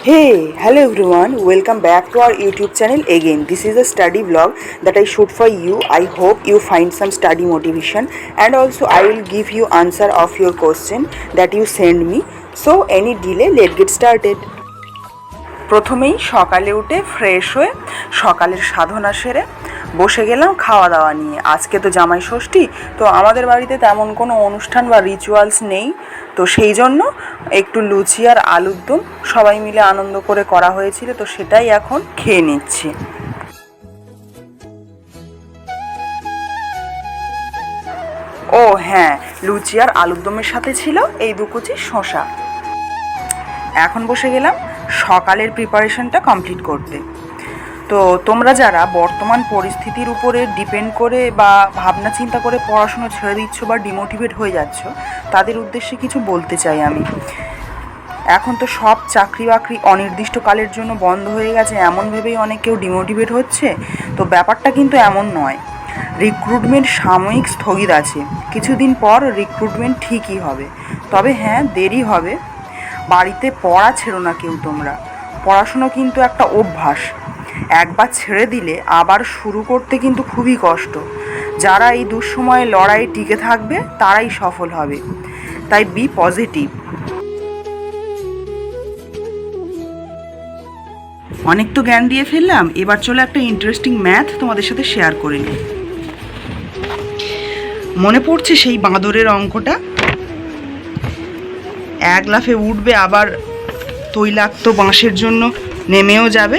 Hey, hello everyone, welcome back to our YouTube channel again. This is a study vlog that I shoot for you. I hope you find some study motivation and also I will give you answer of your question that you send me. So any delay, let's get started. প্রথমেই সকালে উঠে fresh হয়ে সকালের সাধনা সেরে বসে গেলাম খাওয়া দাওয়া নিয়ে। আজকে তো জামাই ষষ্ঠী, তো আমাদের বাড়িতে তেমন কোনো অনুষ্ঠান বা রিচুয়ালস নেই, তো সেই জন্য একটু লুচি আর আলুর দম সবাই মিলে আনন্দ করে করা হয়েছিল, তো সেটাই এখন খেয়ে নিচ্ছি। ও হ্যাঁ, লুচি আর আলুর দমের সাথে ছিল এই দুকুচি শসা। এখন বসে গেলাম সকালের প্রিপারেশনটা কমপ্লিট করতে। তো তোমরা যারা বর্তমান পরিস্থিতির উপরে ডিপেন্ড করে বা ভাবনা চিন্তা করে পড়াশুনো ছেড়ে দিচ্ছ বা ডিমোটিভেট হয়ে যাচ্ছ, তাদের উদ্দেশ্যে কিছু বলতে চাই আমি। এখন তো সব চাকরি বাকরি অনির্দিষ্টকালের জন্য বন্ধ হয়ে গেছে, এমন ভেবেই অনেক কেউ ডিমোটিভেট হচ্ছে। তো ব্যাপারটা কিন্তু এমন নয়। রিক্রুটমেন্ট সাময়িক স্থগিত আছে, কিছুদিন পর রিক্রুটমেন্ট ঠিকই হবে, তবে হ্যাঁ দেরি হবে। বাড়িতে পড়া ছেড়ো না কেউ তোমরা। পড়াশুনো কিন্তু একটা অভ্যাস, একবার ছেড়ে দিলে আবার শুরু করতে কিন্তু খুবই কষ্ট। যারা এই দুঃসময়ে লড়াইয়ে টিকে থাকবে তারাই সফল হবে, তাই বি পজিটিভ। অনেক তো জ্ঞান দিয়ে ফেললাম, এবার চলো একটা ইন্টারেস্টিং ম্যাথ তোমাদের সাথে শেয়ার করে নিই। মনে পড়ছে সেই বাঁদরের অঙ্কটা? এক লাফে উঠবে, আবার তৈলাক্ত বাঁশের জন্য নেমেও যাবে।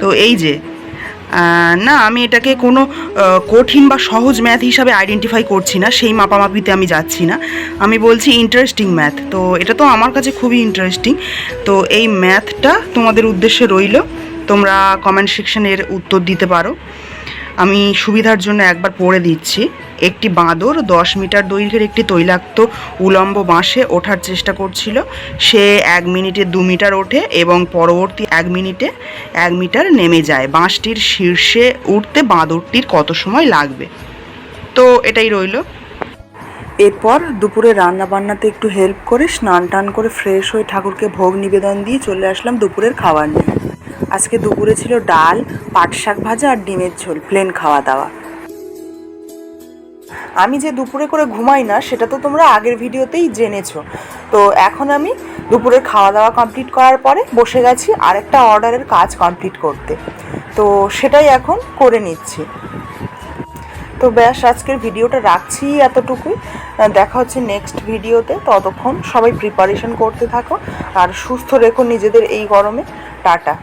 তো এই যে না, আমি এটাকে কোনো কঠিন বা সহজ ম্যাথ হিসাবে আইডেন্টিফাই করছি না, সেই মাপামাপিতে আমি যাচ্ছি না, আমি বলছি ইন্টারেস্টিং ম্যাথ। তো এটা তো আমার কাছে খুবই ইন্টারেস্টিং। তো এই ম্যাথটা তোমাদের উদ্দেশ্যে রইল, তোমরা কমেন্ট সেকশনে এর উত্তর দিতে পারো। আমি সুবিধার জন্য একবার পড়ে দিচ্ছি। একটি বাঁদর 10 মিটার দৈর্ঘ্যের একটি তৈলাক্ত উলম্ব বাঁশে ওঠার চেষ্টা করছিল। সে 1 মিনিটে 2 মিটার ওঠে এবং পরবর্তী 1 মিনিটে 1 মিটার নেমে যায়। বাঁশটির শীর্ষে উঠতে বাঁদরটির কত সময় লাগবে? তো এটাই রইল। এরপর দুপুরে রান্না বান্নাতে একটু হেল্প করে স্নান টান করে ফ্রেশ হয়ে ঠাকুরকে ভোগ নিবেদন দিয়ে চলে আসলাম দুপুরের খাবার নিয়ে। আজকে দুপুরে ছিল ডাল, পাট শাক ভাজা আর ডিমের ঝোল, প্লেন খাওয়া দাওয়া। আমি যে দুপুরে করে ঘুমাই না সেটা তো তোমরা আগের ভিডিওতেই জেনেছো। তো এখন আমি দুপুরের খাওয়া দাওয়া কমপ্লিট করার পরে বসে গেছি আরেকটা অর্ডারের কাজ কমপ্লিট করতে, তো সেটাই এখন করে নিচ্ছি। তো ব্যাস, আজকের ভিডিওটা রাখছি এতটুকুই। দেখা হচ্ছে নেক্সট ভিডিওতে। ততক্ষণ সবাই প্রিপারেশন করতে থাকো আর সুস্থ রেখো নিজেদের এই গরমে। টাটা।